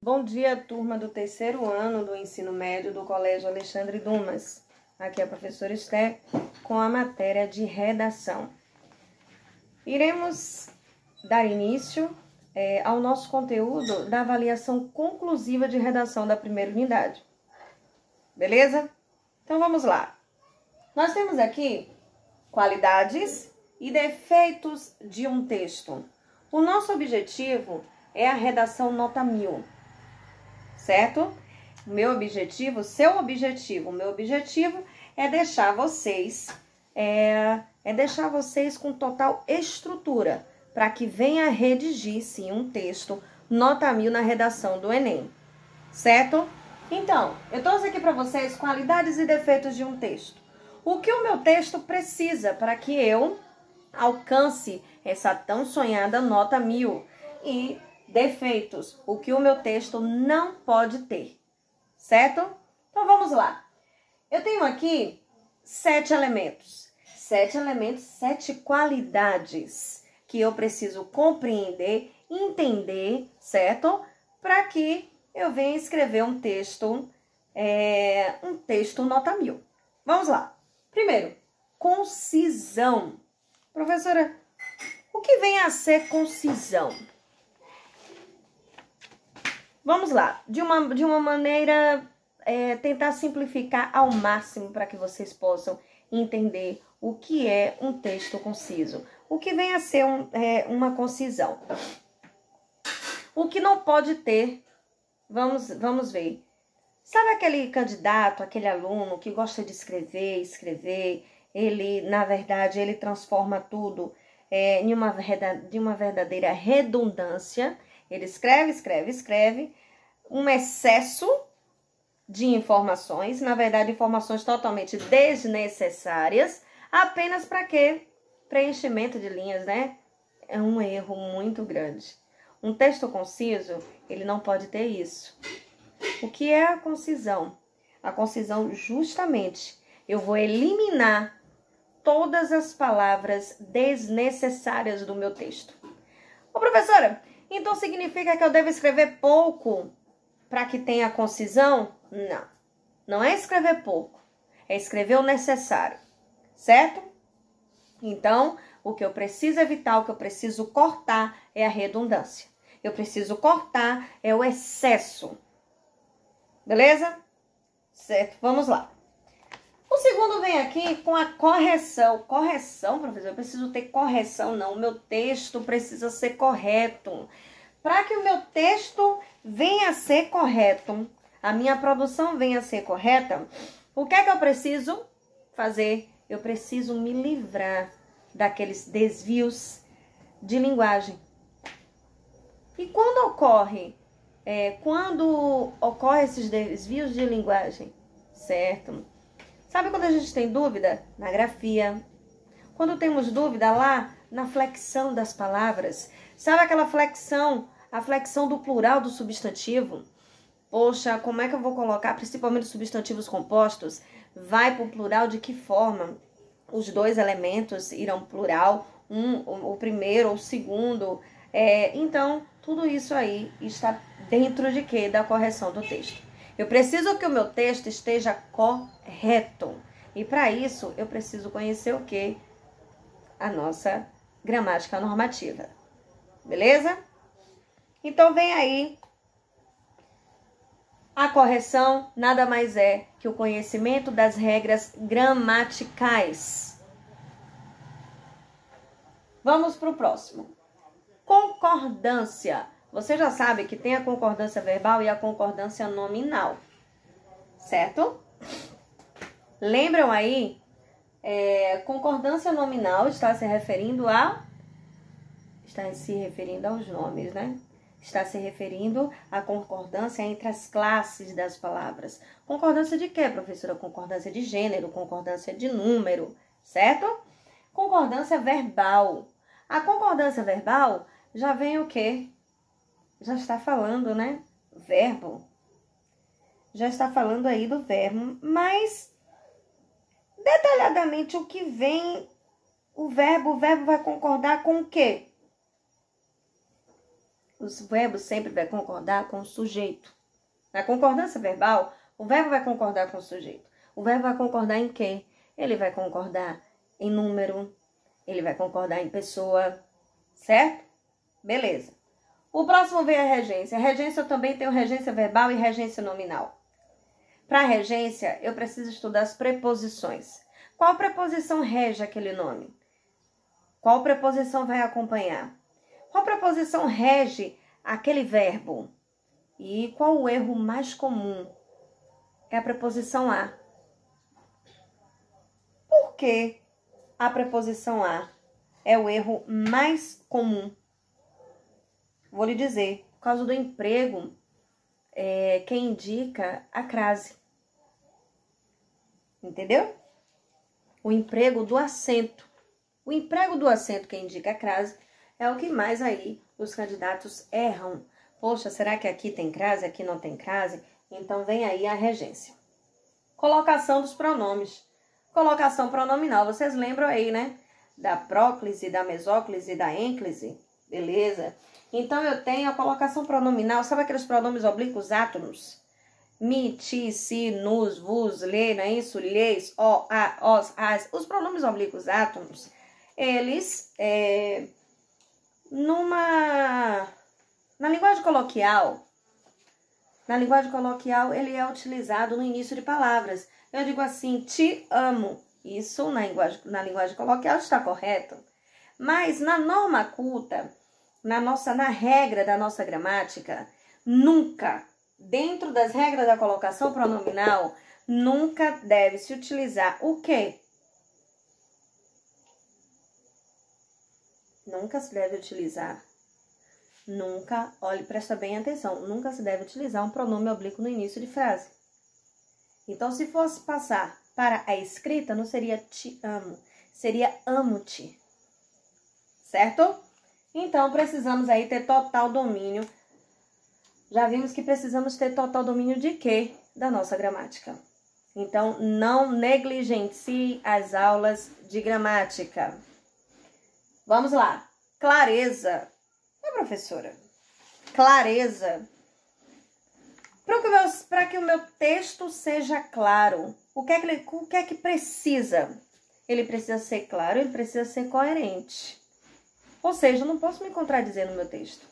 Bom dia, turma do terceiro ano do ensino médio do Colégio Alexandre Dumas. Aqui é a professora Esther com a matéria de redação. Iremos dar início ao nosso conteúdo da avaliação conclusiva de redação da primeira unidade. Beleza? Então vamos lá. Nós temos aqui qualidades e defeitos de um texto. O nosso objetivo é a redação nota 1000. Certo? O meu objetivo é deixar vocês com total estrutura para que venha redigir sim um texto nota 1000 na redação do Enem. Certo? Então, eu trouxe aqui para vocês qualidades e defeitos de um texto. O que o meu texto precisa para que eu alcance essa tão sonhada nota 1000 e defeitos, o que o meu texto não pode ter, certo? Então vamos lá. Eu tenho aqui 7 elementos, 7 qualidades que eu preciso compreender, entender, certo? Para que eu venha escrever um texto nota 1000. Vamos lá. Primeiro, concisão. Professora, o que vem a ser concisão? Vamos lá, de uma maneira, tentar simplificar ao máximo para que vocês possam entender o que é um texto conciso. O que vem a ser uma concisão? O que não pode ter, vamos ver. Sabe aquele candidato, aquele aluno que gosta de escrever, ele, na verdade, ele transforma tudo em uma verdadeira redundância. Ele escreve, um excesso de informações, na verdade, informações totalmente desnecessárias, apenas para quê? Preenchimento de linhas, né? É um erro muito grande. Um texto conciso, ele não pode ter isso. O que é a concisão? A concisão, justamente, eu vou eliminar todas as palavras desnecessárias do meu texto. Ô, professora, então significa que eu devo escrever pouco para que tenha concisão? Não. Não é escrever pouco. É escrever o necessário. Certo? Então, o que eu preciso evitar, o que eu preciso cortar é a redundância. Eu preciso cortar é o excesso. Beleza? Certo, vamos lá. O segundo vem aqui com a correção. Correção, professor, eu preciso ter correção, não. O meu texto precisa ser correto. Para que o meu texto venha a ser correto, a minha produção venha a ser correta, o que é que eu preciso fazer? Eu preciso me livrar daqueles desvios de linguagem. E quando ocorre esses desvios de linguagem, certo? Sabe quando a gente tem dúvida? Na grafia. Quando temos dúvida lá na flexão das palavras. Sabe aquela flexão, a flexão do plural do substantivo? Poxa, como é que eu vou colocar, principalmente os substantivos compostos? Vai para o plural de que forma? Os dois elementos irão plural, o primeiro ou o segundo. Então, tudo isso aí está dentro de quê? Da correção do texto. Eu preciso que o meu texto esteja correto. E para isso, eu preciso conhecer o quê? A nossa gramática normativa. Beleza? Então, vem aí. A correção nada mais é que o conhecimento das regras gramaticais. Vamos para o próximo. Concordância. Você já sabe que tem a concordância verbal e a concordância nominal, certo? Lembram aí? Concordância nominal está se referindo aos nomes, né? Está se referindo à concordância entre as classes das palavras. Concordância de quê, professora? Concordância de gênero, concordância de número, certo? Concordância verbal. A concordância verbal já vem o quê? Já está falando, né? Verbo. Já está falando aí do verbo, mas detalhadamente o que vem o verbo vai concordar com o quê? o verbo sempre vai concordar com o sujeito. Na concordância verbal, o verbo vai concordar com o sujeito. O verbo vai concordar em quê? Ele vai concordar em número, ele vai concordar em pessoa, certo? Beleza. O próximo vem a regência. A regência eu também tenho regência verbal e regência nominal. Para a regência, eu preciso estudar as preposições. Qual preposição rege aquele nome? Qual preposição vai acompanhar? Qual preposição rege aquele verbo? E qual o erro mais comum? É a preposição a. Por que a preposição a é o erro mais comum? Vou lhe dizer, por causa do emprego, quem indica a crase. Entendeu? O emprego do acento. O emprego do acento que indica a crase é o que mais aí os candidatos erram. Poxa, será que aqui tem crase, aqui não tem crase? Então vem aí a regência. Colocação dos pronomes. Colocação pronominal, vocês lembram aí, né? Da próclise, da mesóclise, da ênclise, beleza? Então eu tenho a colocação pronominal, sabe aqueles pronomes oblíquos átonos? Mi, ti, si, nus, vos, lhe, não é isso? Lhes, o, a, os, as. Os pronomes oblíquos átonos, eles, na linguagem coloquial, ele é utilizado no início de palavras. Eu digo assim, te amo. Isso na linguagem coloquial está correto. Mas na norma culta, na regra da nossa gramática, nunca, dentro das regras da colocação pronominal, nunca deve se utilizar o quê? Nunca se deve utilizar. Olhe, presta bem atenção, nunca se deve utilizar um pronome oblíquo no início de frase. Então, se fosse passar para a escrita, não seria te amo, seria amo-te. Certo? Então, precisamos aí ter total domínio. Já vimos que precisamos ter total domínio de quê? Da nossa gramática. Então, não negligencie as aulas de gramática. Vamos lá. Clareza. Professora, clareza. Para que o meu texto seja claro, o que é que precisa? Ele precisa ser claro, ele precisa ser coerente. Ou seja, eu não posso me contradizer no meu texto.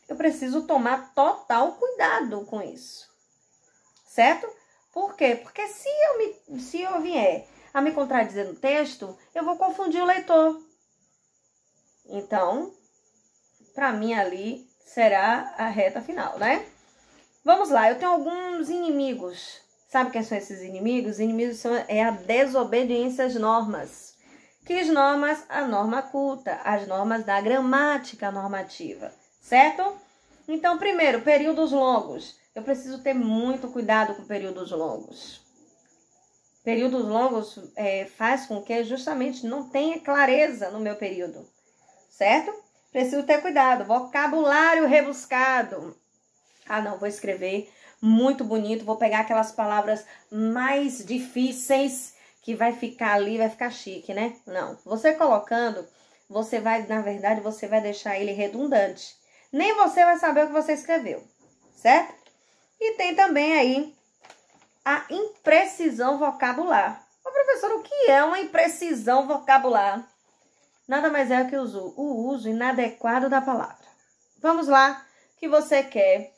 Eu preciso tomar total cuidado com isso. Certo? Por quê? Porque se eu vier a me contradizer no texto, eu vou confundir o leitor. Então, para mim ali será a reta final, né? Vamos lá, eu tenho alguns inimigos. Sabe quem são esses inimigos? Os inimigos são a desobediência às normas. Que normas? A norma culta, as normas da gramática normativa, certo? Então, primeiro, períodos longos. Eu preciso ter muito cuidado com períodos longos. Períodos longos faz com que justamente não tenha clareza no meu período, certo? Preciso ter cuidado. Vocabulário rebuscado. Ah, não, vou escrever muito bonito. Vou pegar aquelas palavras mais difíceis que vai ficar ali, vai ficar chique, né? Não. Você colocando, você vai, na verdade, você vai deixar ele redundante. Nem você vai saber o que você escreveu, certo? E tem também aí a imprecisão vocabular. Ô, professor, o que é uma imprecisão vocabular? Nada mais é que o uso inadequado da palavra. Vamos lá, que você quer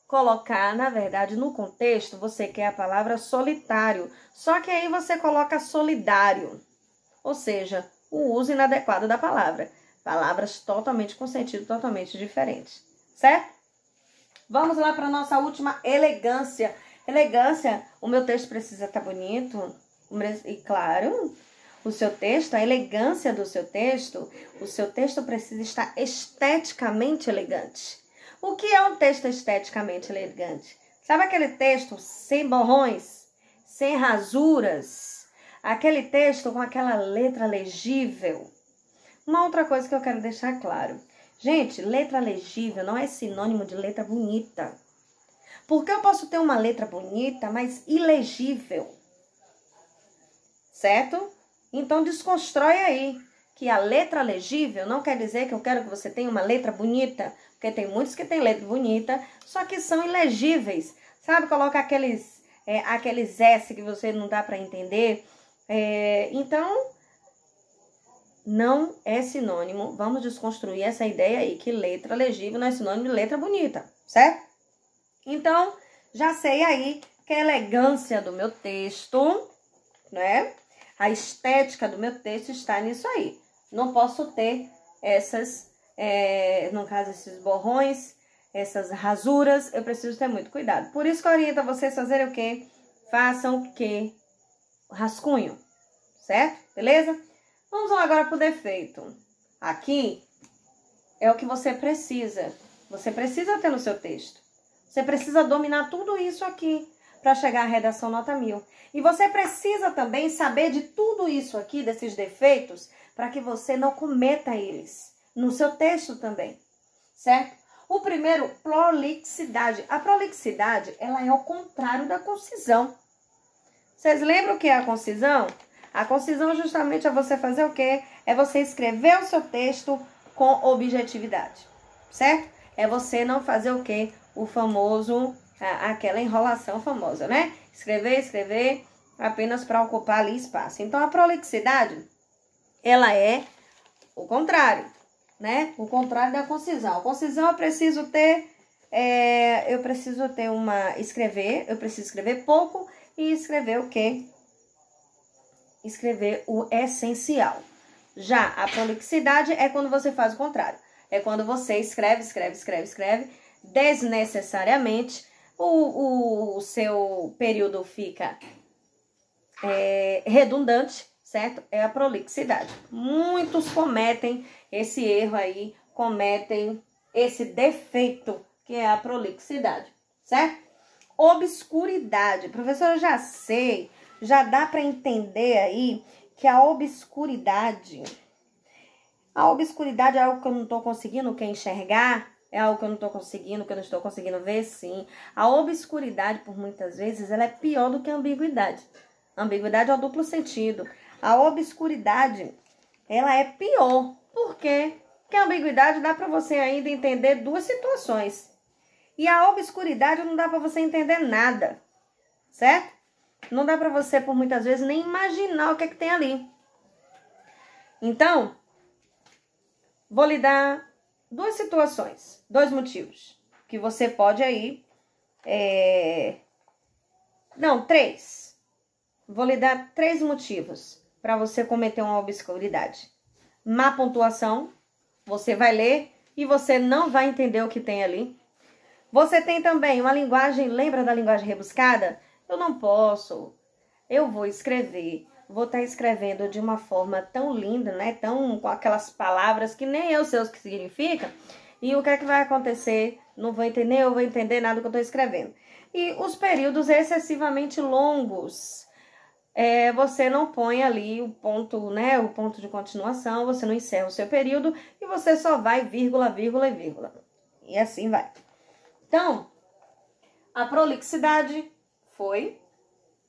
colocar, na verdade, no contexto, você quer a palavra solitário. Só que aí você coloca solidário. Ou seja, o uso inadequado da palavra. Palavras totalmente com sentido totalmente diferente. Certo? Vamos lá para a nossa última, elegância. Elegância, o meu texto precisa estar bonito. E claro, o seu texto, a elegância do seu texto, o seu texto precisa estar esteticamente elegante. O que é um texto esteticamente elegante? Sabe aquele texto sem borrões, sem rasuras? Aquele texto com aquela letra legível? Uma outra coisa que eu quero deixar claro. Gente, letra legível não é sinônimo de letra bonita. Porque eu posso ter uma letra bonita, mas ilegível. Certo? Então, desconstrói aí que a letra legível não quer dizer que eu quero que você tenha uma letra bonita, porque porque tem muitos que têm letra bonita, só que são ilegíveis. Sabe, coloca aqueles S que você não dá para entender. Então, não é sinônimo. Vamos desconstruir essa ideia aí, que letra legível não é sinônimo de letra bonita, certo? Então, já sei aí que a elegância do meu texto, né? A estética do meu texto está nisso aí. Não posso ter no caso, esses borrões, essas rasuras, eu preciso ter muito cuidado. Por isso que eu oriento a vocês fazerem o quê? Façam o quê? Rascunho, certo? Beleza? Vamos lá agora para o defeito. Aqui é o que você precisa. Você precisa ter no seu texto. Você precisa dominar tudo isso aqui para chegar à redação nota 1000. E você precisa também saber de tudo isso aqui, desses defeitos, para que você não cometa eles no seu texto também, certo? O primeiro, prolixidade. A prolixidade, ela é ao contrário da concisão. Vocês lembram o que é a concisão? A concisão justamente é você fazer o quê? É você escrever o seu texto com objetividade, certo? É você não fazer o quê? O famoso, aquela enrolação famosa, né? Escrever, apenas para ocupar ali espaço. Então, a prolixidade, ela é o contrário, né? O contrário da concisão. A concisão eu preciso escrever pouco e escrever o quê? Escrever o essencial. Já a prolixidade é quando você faz o contrário. É quando você escreve desnecessariamente, o seu período fica redundante, certo? É a prolixidade. Muitos cometem esse erro aí, cometem esse defeito, que é a prolixidade, certo? Obscuridade. Professora, eu já sei, já dá para entender aí que a obscuridade é algo que eu não estou conseguindo enxergar, é algo que eu não estou conseguindo, que eu não estou conseguindo ver, sim. A obscuridade, por muitas vezes, ela é pior do que a ambiguidade. A ambiguidade é o duplo sentido. A obscuridade, ela é pior. Por quê? Porque a ambiguidade dá para você ainda entender duas situações. E a obscuridade não dá para você entender nada, certo? Não dá para você, por muitas vezes, nem imaginar o que é que tem ali. Então, vou lhe dar duas situações, dois motivos, que você pode aí... Não, três. Vou lhe dar 3 motivos para você cometer uma obscuridade. Má pontuação, você vai ler e você não vai entender o que tem ali. Você tem também uma linguagem, lembra da linguagem rebuscada? Eu não posso, eu vou estar escrevendo de uma forma tão linda, né? Tão com aquelas palavras que nem eu sei o que significa. E o que é que vai acontecer? Não vou entender, eu vou entender nada do que eu estou escrevendo. E os períodos excessivamente longos. Você não põe ali o ponto, né? O ponto de continuação, você não encerra o seu período e você só vai vírgula, vírgula e vírgula. E assim vai. Então, a prolixidade foi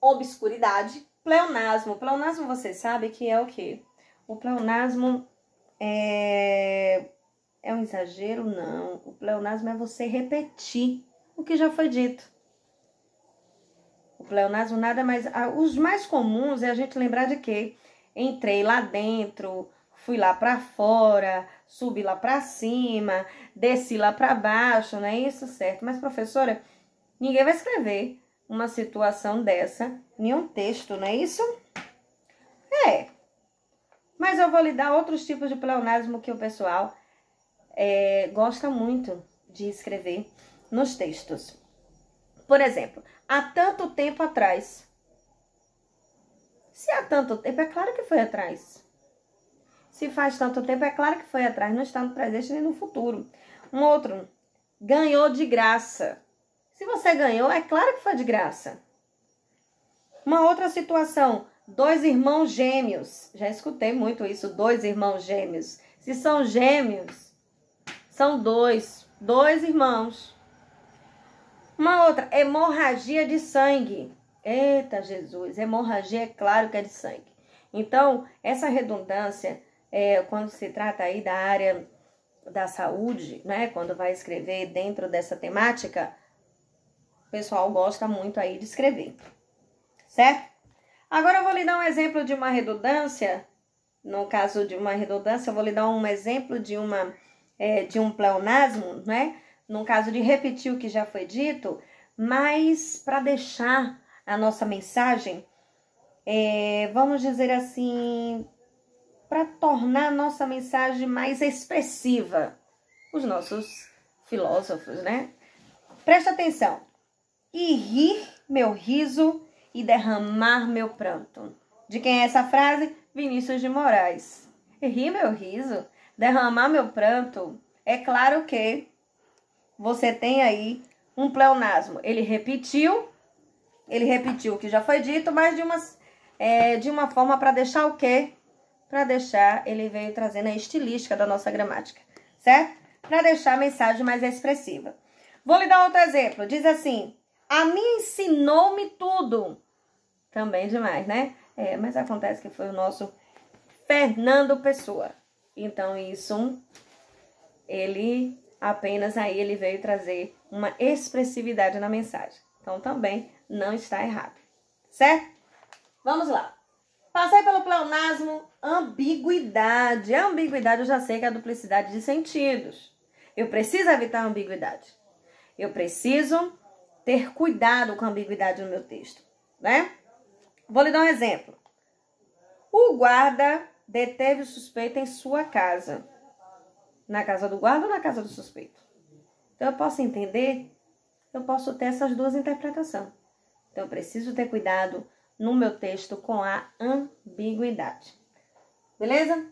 obscuridade, pleonasmo. Pleonasmo, você sabe que é o quê? O pleonasmo é um exagero? Não. O pleonasmo é você repetir o que já foi dito. O pleonasmo nada mais... Os mais comuns é a gente lembrar de que entrei lá dentro, fui lá para fora, subi lá para cima, desci lá para baixo, não é isso, certo? Mas, professora, ninguém vai escrever uma situação dessa em um texto, não é isso? Mas eu vou lhe dar outros tipos de pleonasmo que o pessoal gosta muito de escrever nos textos. Por exemplo, há tanto tempo atrás. Se há tanto tempo, é claro que foi atrás. Se faz tanto tempo, é claro que foi atrás. Não está no presente nem no futuro. Um outro, ganhou de graça. Se você ganhou, é claro que foi de graça. Uma outra situação, 2 irmãos gêmeos. Já escutei muito isso, 2 irmãos gêmeos. Se são gêmeos, são 2 irmãos. Uma outra, hemorragia de sangue. Eita, Jesus, hemorragia é claro que é de sangue. Então, essa redundância, quando se trata aí da área da saúde, né? Quando vai escrever dentro dessa temática, o pessoal gosta muito aí de escrever, certo? Agora eu vou lhe dar um exemplo de uma redundância. No caso de uma redundância, eu vou lhe dar um exemplo de um pleonasmo, né? No caso de repetir o que já foi dito, mas para deixar a nossa mensagem, vamos dizer assim, para tornar a nossa mensagem mais expressiva. Os nossos filósofos, né? Presta atenção. E rir meu riso e derramar meu pranto. De quem é essa frase? Vinícius de Moraes. E rir meu riso, derramar meu pranto. É claro que você tem aí um pleonasmo. Ele repetiu o que já foi dito, mas de uma forma para deixar o quê? Para deixar, ele veio trazendo a estilística da nossa gramática, certo? Para deixar a mensagem mais expressiva. Vou lhe dar outro exemplo. Diz assim, a mim ensinou-me tudo. Também demais, né? Mas acontece que foi o nosso Fernando Pessoa. Então, isso, ele apenas aí, ele veio trazer uma expressividade na mensagem. Então, também não está errado, certo? Vamos lá. Passei pelo pleonasmo ambiguidade. A ambiguidade eu já sei que é a duplicidade de sentidos. Eu preciso evitar a ambiguidade. Eu preciso ter cuidado com a ambiguidade no meu texto, né? Vou lhe dar um exemplo. O guarda deteve o suspeito em sua casa. Na casa do guarda ou na casa do suspeito? Então, eu posso entender, eu posso ter essas duas interpretações. Então, eu preciso ter cuidado no meu texto com a ambiguidade. Beleza?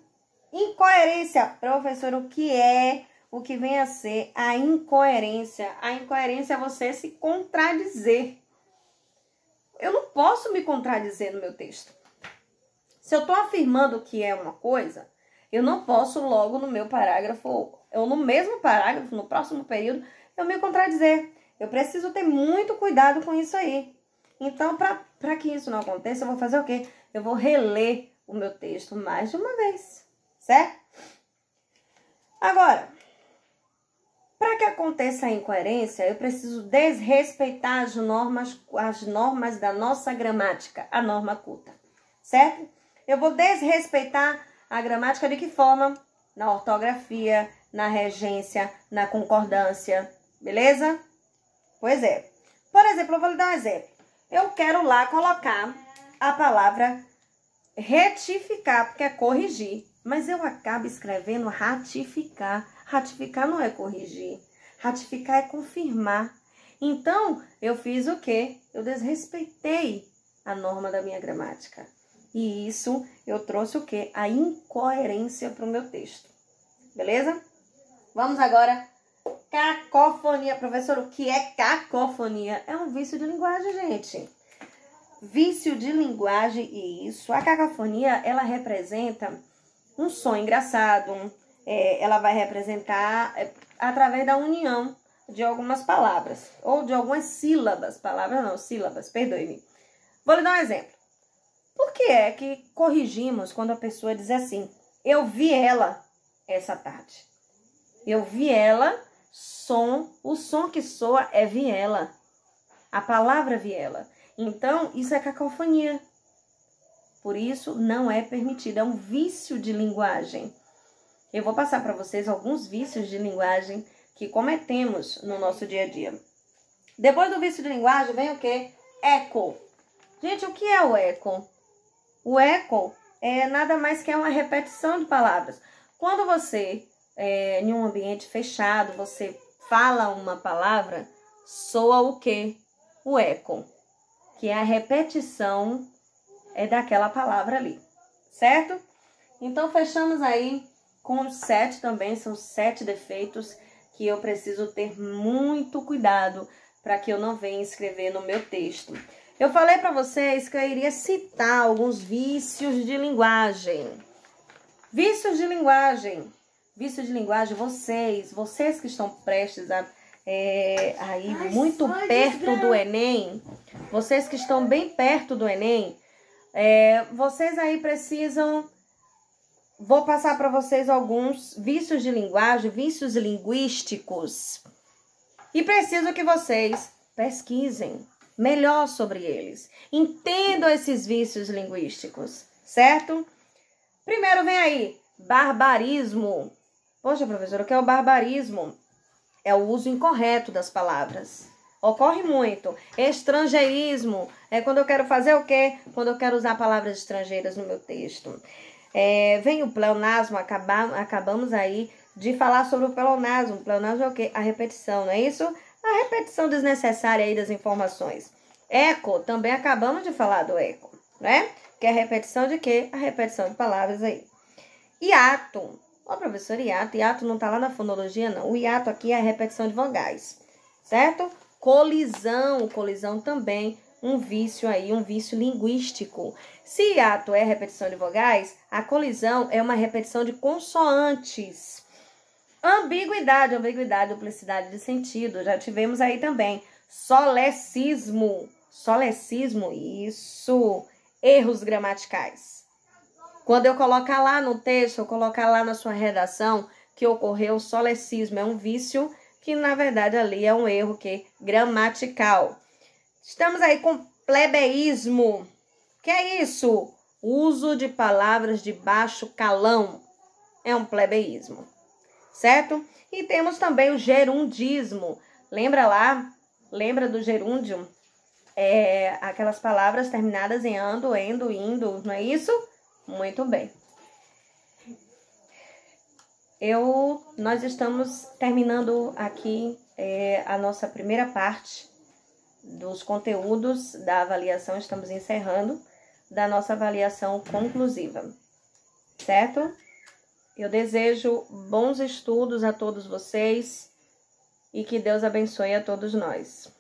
Incoerência, professor, o que vem a ser a incoerência? A incoerência é você se contradizer. Eu não posso me contradizer no meu texto. Se eu estou afirmando que é uma coisa, eu não posso logo no meu parágrafo, ou no mesmo parágrafo, no próximo período, eu me contradizer. Eu preciso ter muito cuidado com isso aí. Então, para que isso não aconteça, eu vou fazer o quê? Eu vou reler o meu texto mais de uma vez, certo? Agora, para que aconteça a incoerência, eu preciso desrespeitar as normas da nossa gramática, a norma culta, certo? Eu vou desrespeitar a gramática de que forma? Na ortografia, na regência, na concordância, beleza? Pois é. Por exemplo, eu vou lhe dar um exemplo. Eu quero lá colocar a palavra retificar, porque é corrigir. Mas eu acabo escrevendo ratificar. Ratificar não é corrigir. Ratificar é confirmar. Então, eu fiz o quê? Eu desrespeitei a norma da minha gramática. E isso, eu trouxe o quê? A incoerência para o meu texto. Beleza? Vamos agora. Cacofonia. Professor, o que é cacofonia? É um vício de linguagem, gente. Vício de linguagem, e isso. A cacofonia, ela representa um som engraçado. Ela vai representar através da união de algumas palavras. Ou de algumas sílabas. Palavras não, sílabas, perdoe-me. Vou lhe dar um exemplo. Por que é que corrigimos quando a pessoa diz assim, eu vi ela essa tarde? Eu vi ela, o som que soa é viela. A palavra viela. Então, isso é cacofonia. Por isso, não é permitido. É um vício de linguagem. Eu vou passar para vocês alguns vícios de linguagem que cometemos no nosso dia a dia. Depois do vício de linguagem, vem o quê? Eco. Gente, o que é o eco? O eco é nada mais que uma repetição de palavras. Quando você, em um ambiente fechado, você fala uma palavra, soa o quê? O eco, que é a repetição daquela palavra ali, certo? Então, fechamos aí com 7 também, são 7 defeitos que eu preciso ter muito cuidado para que eu não venha escrever no meu texto. Eu falei para vocês que eu iria citar alguns vícios de linguagem. Vícios de linguagem. Vícios de linguagem, vocês que estão prestes a aí muito perto do Enem, vocês que estão bem perto do Enem, vocês aí precisam vou passar para vocês alguns vícios de linguagem, vícios linguísticos. E preciso que vocês pesquisem melhor sobre eles. Entendam esses vícios linguísticos, certo? Primeiro vem aí, barbarismo. Poxa, professora, o que é o barbarismo? É o uso incorreto das palavras. Ocorre muito. Estrangeirismo é quando eu quero fazer o quê? Quando eu quero usar palavras estrangeiras no meu texto. Vem o pleonasmo, acabamos aí de falar sobre o pleonasmo. O pleonasmo é o quê? A repetição, não é isso? A repetição desnecessária aí das informações. Eco, também acabamos de falar do eco, né? Que é a repetição de quê? A repetição de palavras aí. Hiato. Ô, professor, hiato não tá lá na fonologia, não. O hiato aqui é a repetição de vogais, certo? Colisão também, um vício aí, um vício linguístico. Se hiato é repetição de vogais, a colisão é uma repetição de consoantes. Ambiguidade, duplicidade de sentido, já tivemos aí também. Solecismo, isso, erros gramaticais. Quando eu colocar lá no texto, eu colocar lá na sua redação que ocorreu solecismo, é um vício que na verdade ali é um erro gramatical. Estamos aí com plebeísmo. Que é isso? Uso de palavras de baixo calão. É um plebeísmo, certo? E temos também o gerundismo. Lembra lá? Lembra do gerúndio? Aquelas palavras terminadas em ando, endo, indo, não é isso? Muito bem. Nós estamos terminando aqui a nossa primeira parte dos conteúdos da avaliação. Estamos encerrando da nossa avaliação conclusiva, certo? Eu desejo bons estudos a todos vocês e que Deus abençoe a todos nós.